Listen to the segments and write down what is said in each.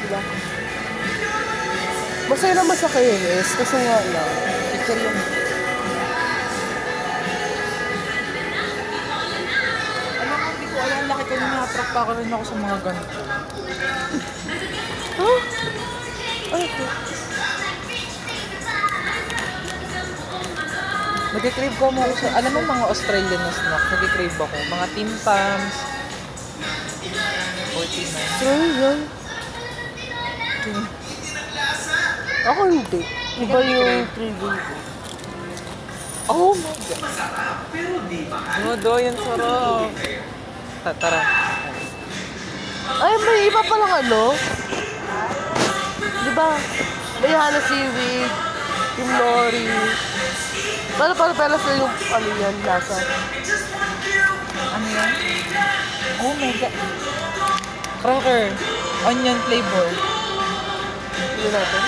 Diba? Masaya naman sa KNS kasi nga lang. Picture yung... Alam mo, hindi ko alam. Laki ko na na-attract pa rin ako sa mga ganito. Huh? Ano ito? Nag-crave ko mga sa... Alam mo mga Australian na snack, nag-crave ako. Mga Tim Tams. 49. So, yun. Ako hindi. Iba yung craving ko. Oh my God. Nodo, yan sarap. Tara. Ay, may iba palang ano? Diba? May hala seaweed, yung nori. Pero sila yung ano yan, lasa. Ano yan? Oh my God. Cracker. Onion flavor. Hindi natin.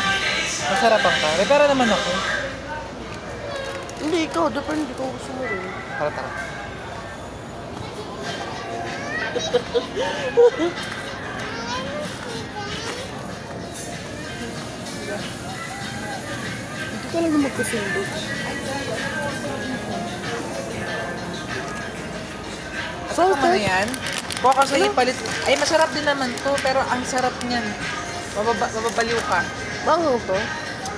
Masarap ang kare. Pero naman ako. Hindi, ikaw. Depende ko gusto mo rin. Tara. Hindi ka lang magkasundo. Salted? Ano yan? Baka sa ipalit. Ay, masarap din naman to. Pero ang sarap niyan. Mababaliw ka. Bangaw to?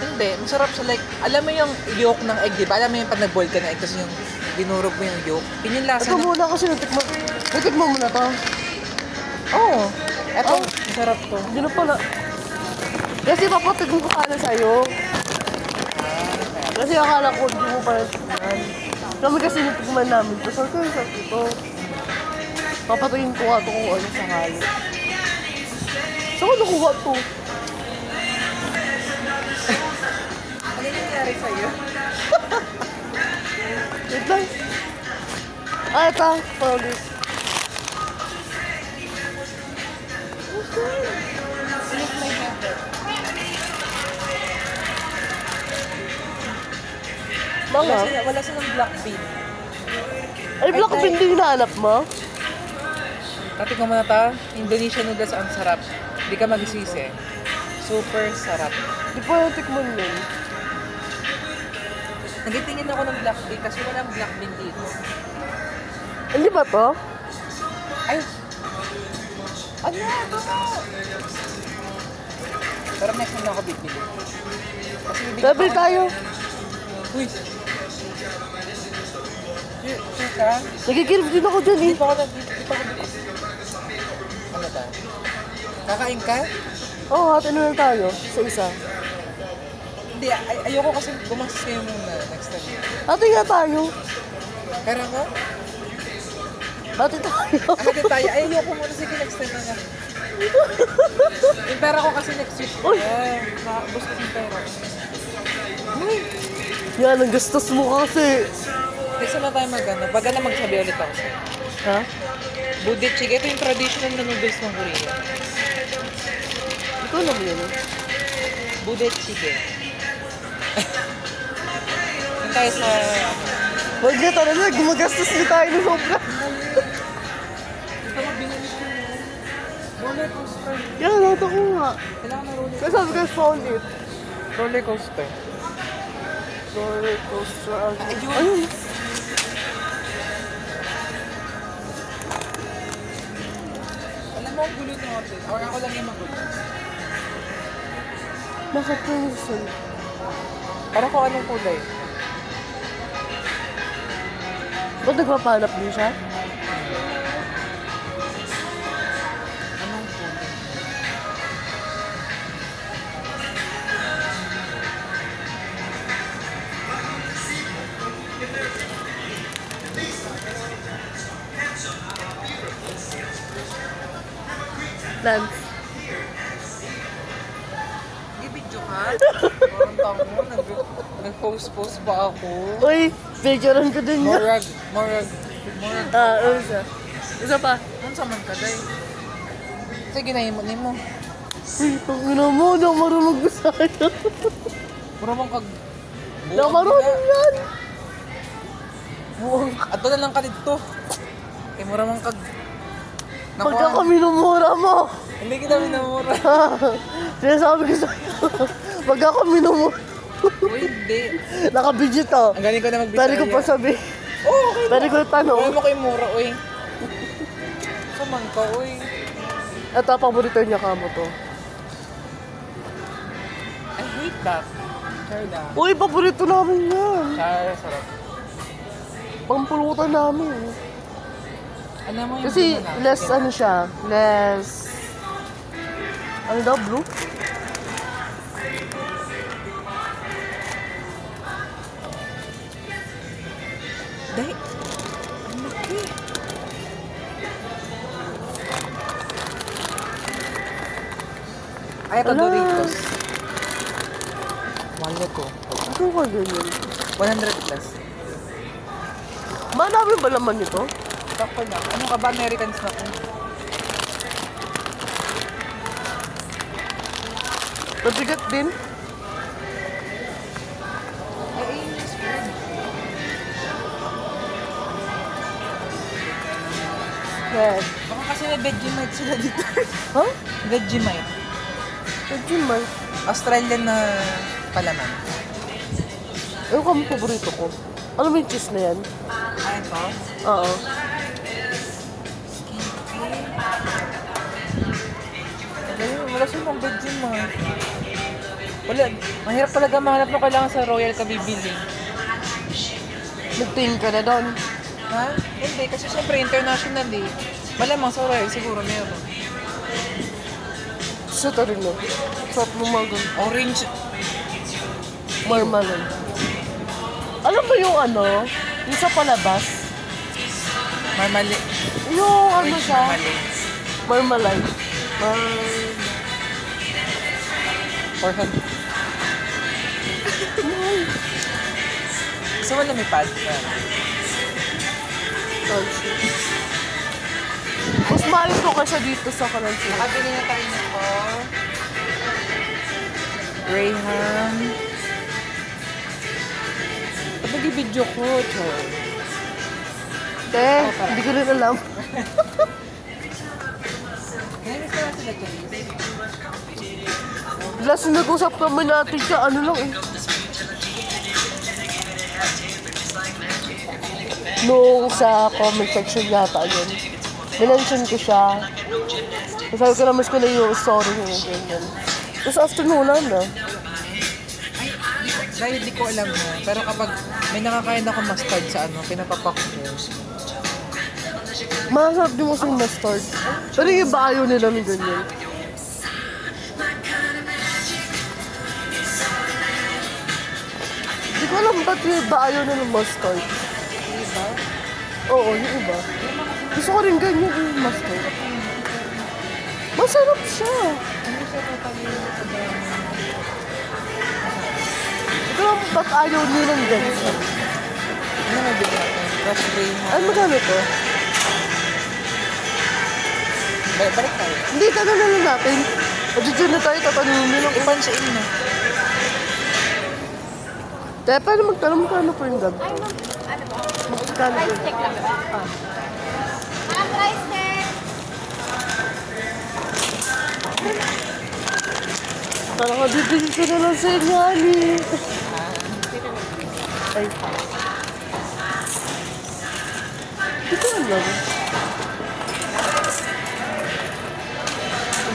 Hindi. Masarap siya. Like, alam mo yung yolk ng egg, diba? Alam mo yung pag nag-boil ka ng egg, tapos yung dinurog mo yung yolk. Yun yung lasa ito muna kasi natikmo mo na to. Oo. Eto, masarap to. Hindi na pala. Kasi papatigong ko kala sa'yo. Kasi akala ko hindi mo pala tikman. Kami kasi natikman namin to. So, ito yung sarap ito. Papatigin ko nga ito kung ano sa halo. Saan ko nakuha ito? Ano yung nangyari sa'yo? Wait lang. Ah, ito. Paulis. Lift my hand. Mga? Wala silang black bean. Ay, black bean din hinahanap mo? Tatikman mo na ta. Indonesian noodles ang sarap. Hindi ka magsisi. Super sarap. Di pa yung tikman yun. Nagitingin ako ng black bean kasi walang black bean dito. Hindi ba to? Ay! Ano? Pero next time na ako bibili. Kasi bibili Bibili tayo. Uy! Sure ka? Nagigirif din ako dyan eh. Hindi pa ako bibili. Ano ta? Kakain ka? Oo, hatin na lang tayo. Isa-isa. Hindi, ayoko kasi gumastos kayo muna next time. Hatin nga tayo. Pero ako? Hatin tayo. Hatin tayo. Ay, ayoko muna. Sige, next time na nga. Yung pera ko kasi next week. Uy! Nakakabos kasi yung pera. Uy! Yan, ang gastos mo kasi. Next time na tayo magana. Baga na magsabi ulit ako sa'yo. Ha? Budae-jjigae. Ito yung traditional na noodles ng Korea. Ikaw naman yun. Budae-jjigae. Yung tayo sa... Huwag na talaga, gumagastos din tayo ng sobra. Ito mabinalik ko yun. Roller coaster. Yan, nato ko nga. Kailangan na roller Kasi sabi ko, found it. Roller coaster. Roller coaster. Ayun. Ayun. Alam mo ang gulo natin. Or ako lang yung magulo. Bakit ko yung gusto? Para ko anong kulay. Ba't nagpapanap din siya? Anong kulay? Lance. Ibidyo ka? Parang tango. Nag-post-post pa ako. Uy, picturean ko din niya. Morag. Isa. Isa pa. Ano sa man ka, day? Sige, nahimot mo. Uy, pangina mo, daw marunong ko sa'yo. Maramang kag... Daw marunong yan. Buong. Ato na lang ka dito. Kaya maramang kag... Pagka kami numura mo. Hindi kita minumura. Sinasabi ko sa'yo. Wag ako minumura. Uy, hindi. Nakabidyo to. Ang galing ko na magbisaya. Pwede ko pa sabi. Oo, okay. Pwede ko tanong. Huwag mo kayo mura, uy. Saman ka, uy. Ito, paborito niya ka mo to. I hate that. Carla. Uy, paborito namin yan. Sarap. Pampulutan namin. Ano mo yung Kasi blue na? less Sige. ano siya, less... Ano daw, blue? Dahil, ang laki. Ay, ito Ala. Doritos. Walo ko. Ano ka ganyan? 100 plus. Madami ba laman nito? Tako na. Ano ka ba? American snack ko. Mabigat din. Ay, yes, friend. Yes. Baka kasi may Vegemite sila dito. Ha? Vegemite. Medyo man. Australian na palaman. Ayun kami paborito ko. Ano ba yung cheese na yan? Ay, ito? Oo. Wala siya pang Vegemite. Wala. Mahirap talaga mahanap mo kailangan sa Royal ka bibili. Nagtingin ka na doon. Ha? Hindi, kasi syempre international eh. Malamang sa Royal siguro meron. Sa rin no. Sarap mo magang. Orange. Marmalade. Alam mo yung ano? Yung sa palabas? Marmalade. Yung ano Orange siya? marmalade. Marmalade. 400. So wala may pad ka. Mas mahal ko kasi dito sa Karansyo. Nakabili na tayo nito. Graham. Ito video ko, Chor. Te, hindi ko rin alam. Nainis na sila ito. Last na nag-usap naman natin siya, ano lang eh. Nung sa comment section yata yun. Minention ko siya. Sabi ko na mas ko na yung story niya ganyan. Tapos afternoon na. Dahil di ko alam mo, pero kapag may nakakain ako mustard sa ano, pinapapak ko. Masarap din mo sa mustard. Pero yung iba ayaw nila ng ganyan. Hindi ko alam ba't yung iba ayaw nila ng mustard. Diba? Oo, yung iba. Gusto ko rin ganyan yung mustard. Masarap siya. Ano siya totally sa dami? Hindi ko alam ba't ayaw nila ng ganyan. Ano na bigla natin? Crush Graham. Ay, magkano to? Balik tayo. Hindi, tagal na lang natin. Adjudyan na tayo, tatanungin nila. Ipansiin na. Kaya paano magtanong magkano po yung gabi? Ay, ma'am, ano ba? Magkano po? Rice cake lang ba? Ah. Ma'am, rice cake! Parang kabibigyan ko na lang sa inyo, Ali. Ay, hindi ko alam.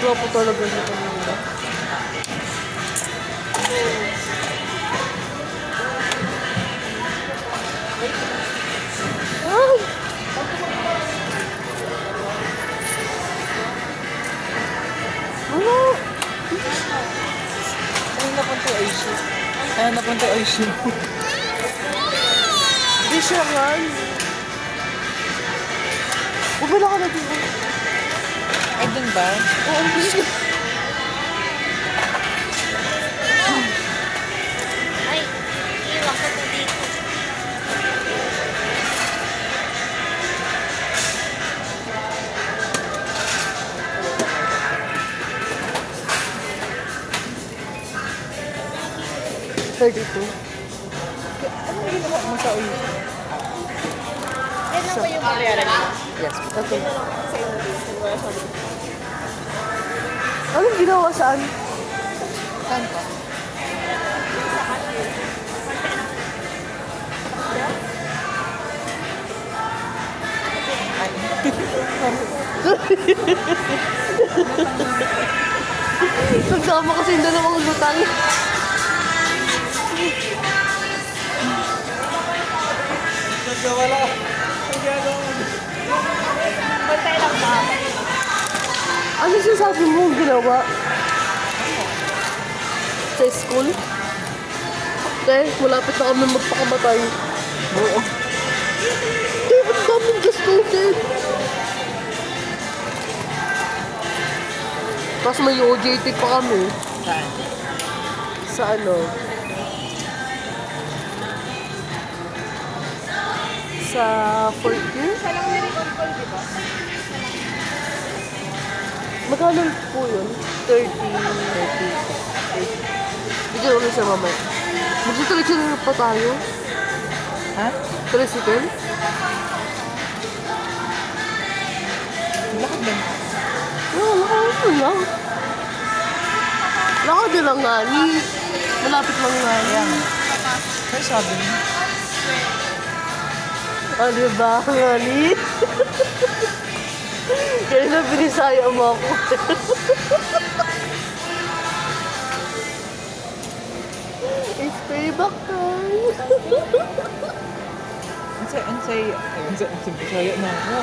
Gwapo talaga niya kanina. Ay! Ano? Ay, napunta yung Oishi. Ay, napunta yung Oishi. Hindi siya nga. Bumala ka na dito. Ay, dun ba? Oo, ang bilis na. Ay, iwan ko to dito. $32. Ano ginawa mo sa Oishi? Yan lang ba yung bayaran mo? Yes. Okay. Anong ginawa saan? Saan ka? Nagsama kasi yung dalawang lutang. Nagkawala. Bantay lang ba? Ano sinasabi mo ginawa? Sa school? Te, malapit na kami magpakamatay. Oo. Te, ba't daming gastusin? Tapos may OJT pa kami. Saan? Sa ano? Sa 4th. Isa lang na call, di ba? Magkano po yun? 30. Bigyan ulit siya mamaya. Magsitricycle pa tayo? Ha? Tricycle? Lakad lang. Ano lang? Lakad din lang nga ni. Malapit lang nga ni. Kaya sabi niya. Ah, diba nga ni? Kaya na binisaya mo ako. It's payback time. Ansay, bisaya na ako.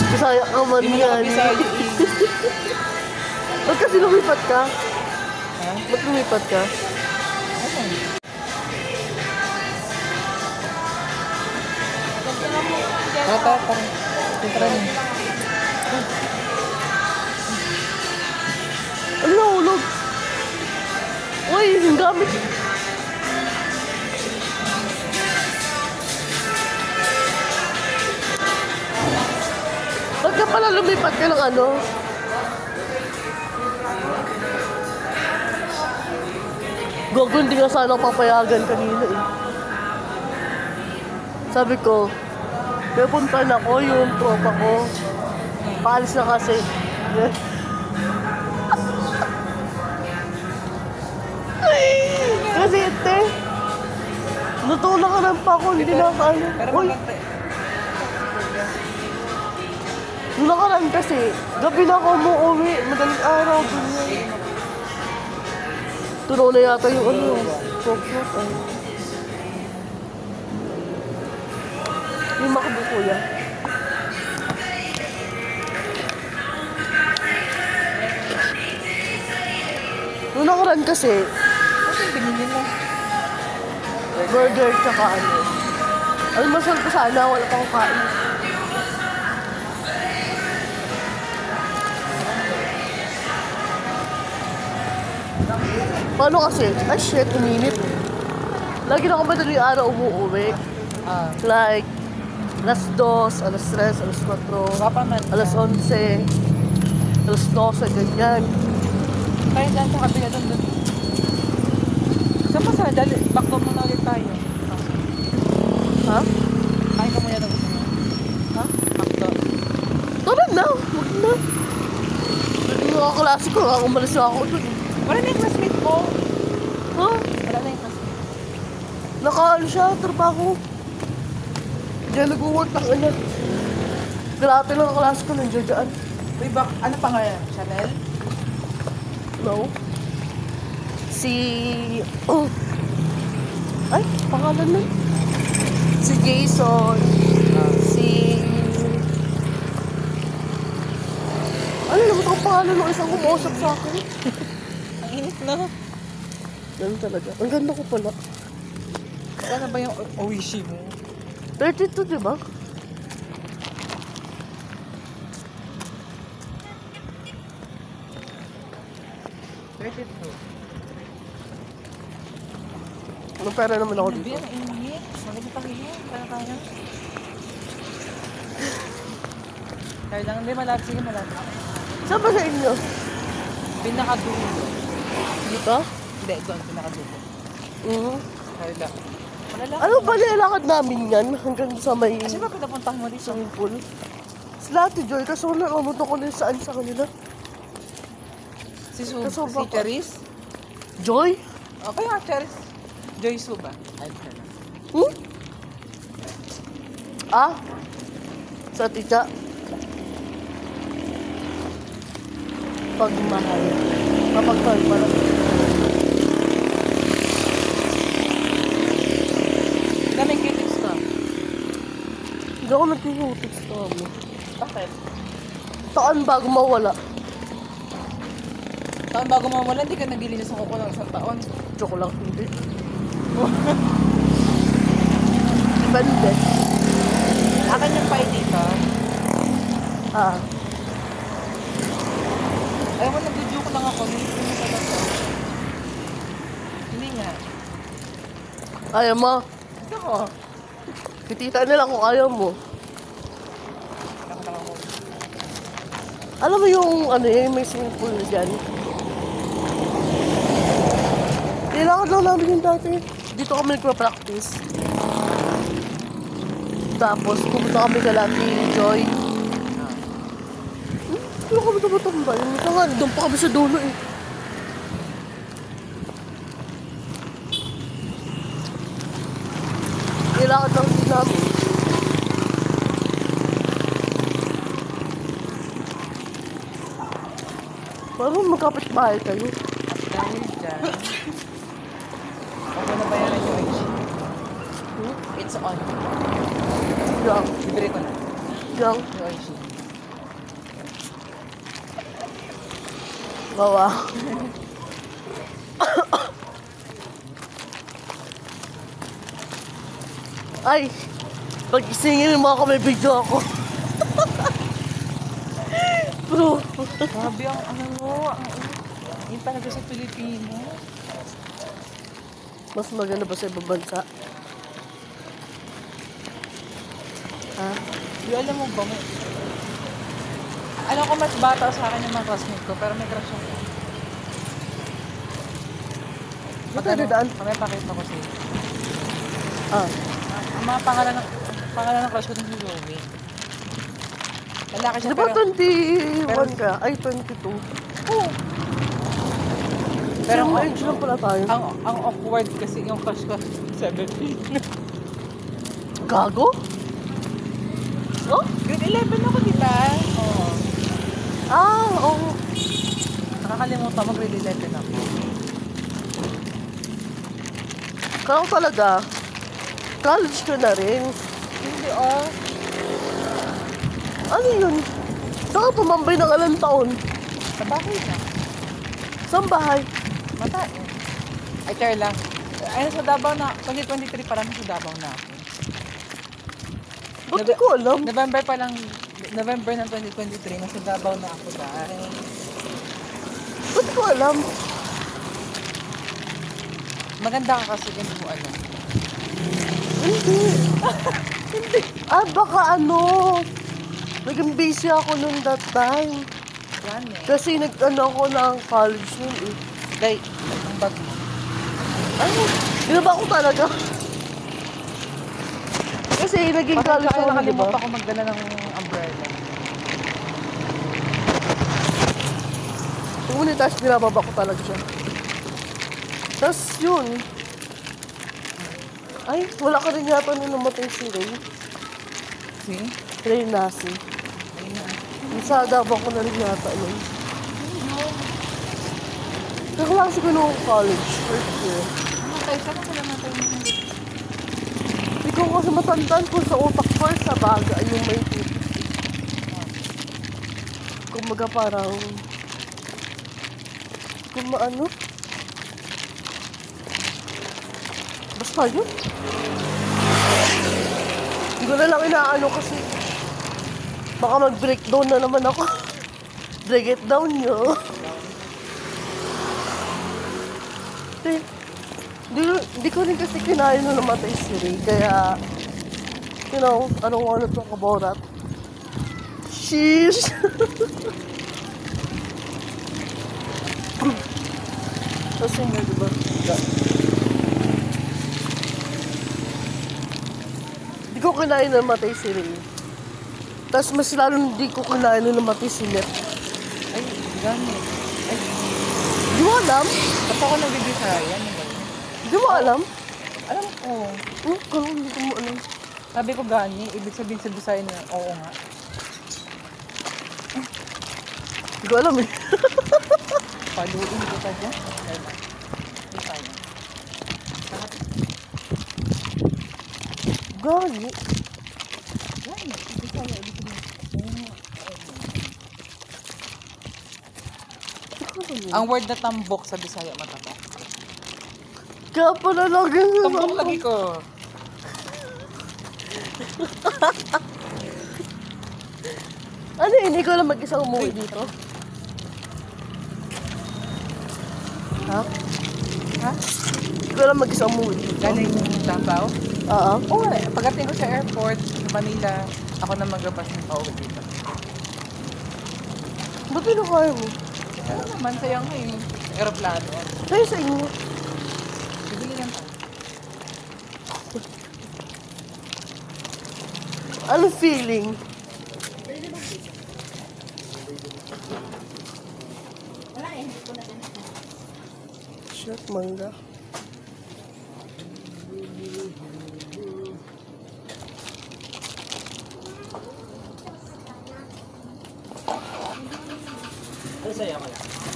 Bisaya ka man Hindi mo nga ni. nakabisaya eh. Ba't kasi lumipat ka? Ha? Ba't lumipat ka? Ano? Tara. Tara niyo. Ano nahulog? Uy, yung gamit. Ba't ka pala lumipat ka ng ano? Gogo, hindi nga sana papayagan kanina eh. Sabi ko, may punta na ko yung tropa ko. Paalis na kasi. Kasi ite, natulak ka ng pa ako, hindi na ka ano. Pero Uy, maganda. nung nakaraan kasi, gabi na ako umuwi, madaling araw, ganyan. Tunaw na yata yung ano, talk-talk. Yung makabo kuya. Nung nakaraan kasi, Ano yung binili mo? burger tsaka ano. Ano masal ko sana, wala pa akong kain. Paano kasi? Ay shit, uminit. Lagi na ako madaling araw umuwi. Ah. Like, alas 2, alas 3, alas 4, Papa man. alas 11, alas 12, ganyan. Tayo dyan sa kabila doon. Saan pa sa dali? Back to muna ulit tayo. Ha? Kain ka muna doon. Ha? Back to. Tara na, huwag na. Yung mga klase ko, umalis na ako dun. Wala na yung classmate mo. Ha? Wala na yung classmate. Nakaano siya, trabaho. Diyan nag-work ng anak. Grabe lang ang klase ko, nandiyan dyan. Uy, ano pa nga yan? Chanel? No? Oh. Ay, pangalan nun. Si Jason. Si... Ano naman ang pangalan ng isang kumausap sa akin? Ang init na. Ganun talaga. Ang ganda ko pala. Ano ba yung oishi mo? 32, di ba? May pera naman ako dito. Ang init. Maganda pa yun. Kaya. Kaya lang. Hindi, malapit. Sige, malapit. Saan ba sa inyo? Pinakadulo. Dito? Hindi, doon. Pinakadulo. Kaya lang. Wala lang. Ano ba nilalakad namin yan? Hanggang sa may Kasi ba pinapuntahan mo dito? swimming pool? Sila Ate Joy, kaso wala naman ako na saan sa kanila. Si Kasama si ko. Charis? Joy? Okay nga, Charis. Joy Su ba? Ay, ano. Hmm? Ah? Sa tita? Pagmahal. Mapagmahal pala. Daming critics ka. Hindi ako nag-critics ka mo. Bakit? Taan bago mawala. Taon bago mawala, hindi ka naglilinis ng kuko ng isang taon. Joke lang, hindi. Depende. Akin yung pie dito. Ah. Ayaw mo, nag-joke lang ako. Hindi ko na talaga. Hindi nga. Ayaw mo. Gusto mo? Kitita nila kung ayaw mo. Nakatanga ko. Alam mo yung ano yung may swimming pool na dyan? Kailangan lang namin yung dati. Dito kami nagpa-practice. Tapos pumunta kami sa Lucky Joy. Pero kami tumatambay. Ito nga, doon pa kami sa dulo eh. Kailangan lang din namin. Parang magkapit bahay kayo. Dahil dyan, huwag mo na bayaran yung IG. It's on. Yang, Libre ko na. yang, Yung IG. bawa. Ay, pag isingin mo ako, may video ako. Bro. Grabe ang ano mo. Yung talaga sa Pilipino. Mas maganda ba sa ibang bansa? Ha? Yung alam mo ba mo? Alam ko mas bata sa akin yung mga classmate ko, pero may crush ako. Ba't tayo dadaan? Kami pakita ko sa'yo. Ah. Ang mga pangalan ng crush ko din si Zoe. Lalaki siya, Di ba pero... 21 ka? Ay, 22. Oo. Pero Pero ang age lang pala tayo. ang awkward kasi yung crush ko, 17. Gago? Oh? Grade 11 ako, di ba? Oo. Ah, oo. Nakakalimutan mo, grade 11 ako. Kaya talaga, college ka na rin. Hindi, oh. Ano yun? Saan ka tumambay ng alang taon? Sa bahay na. Saan bahay? Mata eh. Ay, care lang. Ayun, sa Davao na, 2023 pa lang sa Davao na ako. Ba't di ko alam? November pa lang, November ng 2023, nasa Davao na ako dahil. Ba't di ko alam? Maganda ka kasi, hindi mo alam. Hindi. Hindi. Ah, baka ano. Naging busy ako noon that time. Yan eh. Kasi nag-ano ako ng college noon eh. Day, ang bag mo. Ay, ginaba ko talaga. Kasi naging college ako, di ba? Nakalimutan ko magdala ng umbrella. Ngunit tapos binababa ko talaga siya. Tapos yun. Ay, wala ka rin yata nung namatay si Ray. See? Ray Nasi. Sa Davao ko na rin yata nun. Nakalasi ko nung college, first year. Namatay, saan ako namatay mo? Hindi ko kasi matandaan ko sa utak ko sa baga yung may tubig. Kumbaga parang... Kung maano? Basta yun. Hindi ko na lang inaano kasi baka mag-breakdown na naman ako. Break it down nyo. Hindi ko rin kasi kinaya na namatay si Ray. Kaya, you know, I don't wanna talk about that. Sheesh! Kasi nga, diba? Hindi ko kinaya na namatay si Ray. Tapos mas lalo hindi ko kinaya na namatay si Net. Ay, gamit. Ay, alam? Tapos ako nagbibisaya. Ano ba yun? Hindi mo alam? Alam ko. Kung hindi ko mo alam. Sabi ko gani, ibig sabihin sa Bisaya na oo nga. Hindi ko alam eh. Paluin ko ka dyan. Bisaya. Gani. Gani, Bisaya. Ibig sabihin. Ang word na tambok sa Bisaya mataba. Kaya pala lagi Tambok lagi ko. Ano yun? Ikaw lang mag-isa umuwi dito? Ha? Ha? Ikaw lang mag-isa umuwi dito? Galing Davao? Oo. Oo, pagdating ko sa airport, sa Manila, ako na magbabas ng pauwi dito. Ba't yun kaya mo? Ano naman, sayang nga yung aeroplano. Sa'yo sa inyo. Bibili lang tayo. Ano feeling? Shit, mangga.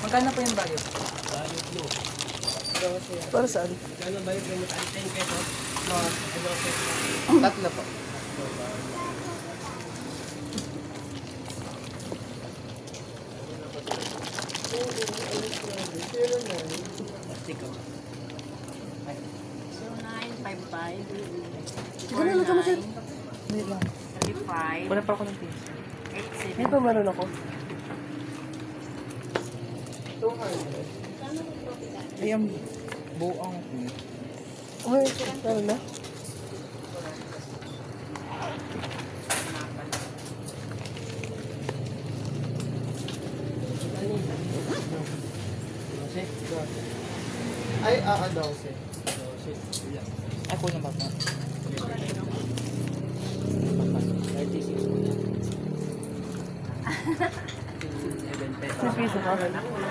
Magkano po yung bayad? Para saan? Tatlo po. Sige na, lagyan mo siya. Hindi lang. 35, Wala pa ako ng piso. 87. Hindi pa meron ako. Ay, ang buong. Meron na? Ay, daw siya. Ay, kulang ba po? 7 pesos. May piso ka?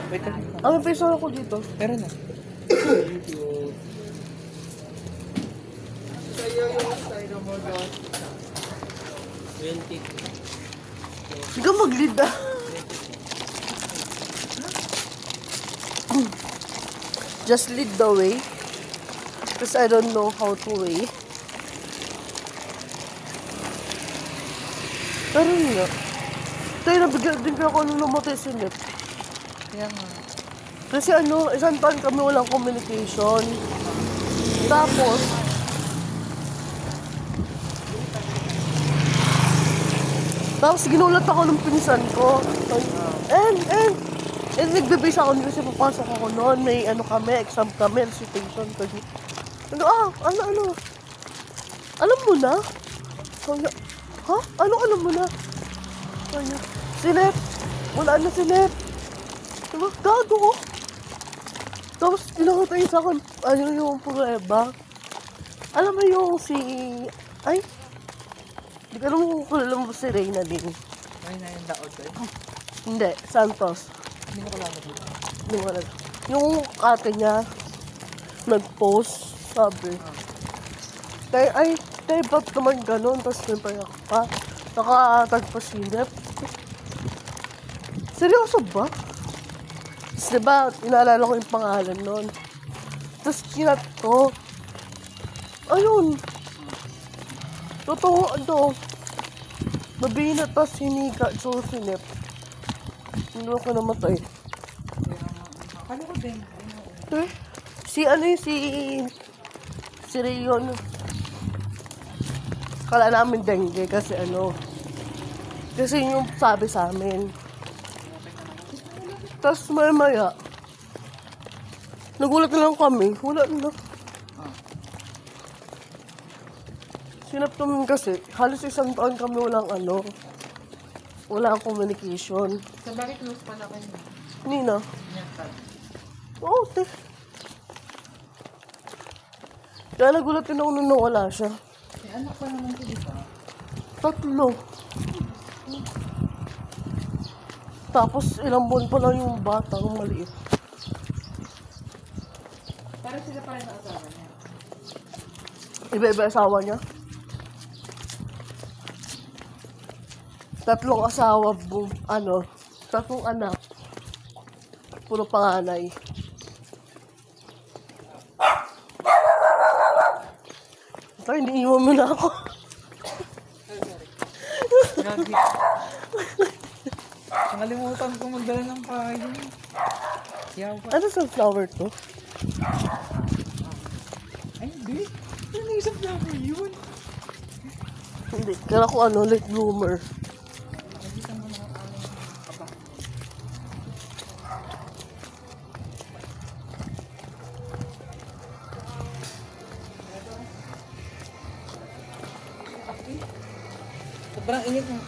Wait lang. May piso ako dito. Pero na. Thank you. Sa'yo yung styro mo doon. 20. Hindi ka mag-lead ah. Just lead the way. Because I don't know how to way. Pero nga. Tayo nabigyan din kaya ako nung namatay si Nip. Kaya nga. Kasi ano, isang taon kami walang communication. Tapos, ginulat ako ng pinsan ko. And nagbe-base ako kasi papasok ako noon. May ano kami, exam kami, recitation. Ano, alam mo na? Kaya, ha? Ano alam mo na? Kaya, Sinep, wala na Sinep. Diba, gago ko. Tapos, tinakotay sa akin, ano yung prueba. Alam mo yung si, ay, di ka naman kung alam mo si Reyna din. Ay, na yung daot eh. Hindi, Santos. Hindi ko kailangan dito. Hindi mo alam. Yung ate niya, nag-post, sabi. Tayo ba't naman ganun? Tapos may payak pa. Nakatagpasinip. Seryoso ba? Tapos diba, inaalala ko yung pangalan nun. Tapos kinat ko. Ayun. Totoo, ano. Mabinat pa sinika, so sinip. Hindi ako namatay. Kala ko din. Si ano yung si Rayon. Kala namin dengue kasi ano. Kasi yung sabi sa amin. Tapos maya nagulat na lang kami. Wala na. Sinap naman kasi, halos isang taon kami walang ano. Walang communication. Sa bakit close pala kayo? Nina. Nyatag. Oo, te. Kaya nagulat din ako nung nawala siya. Eh, anak pa naman ko, di ba? 3. Tapos ilang buwan pa lang yung batang maliit. Parang sila pa rin ang asawa niya. Iba-iba asawa niya. Tatlong asawa, tatlong anak. Puro panganay. Ay, iniiwan mo na ako. Gagi. Nakalimutan ko magdala ng payo. Yaw pa. Ano sunflower to? Ay, hindi. Ano yung sunflower yun? Hindi. Kaya ko late bloomer. Sobrang init ng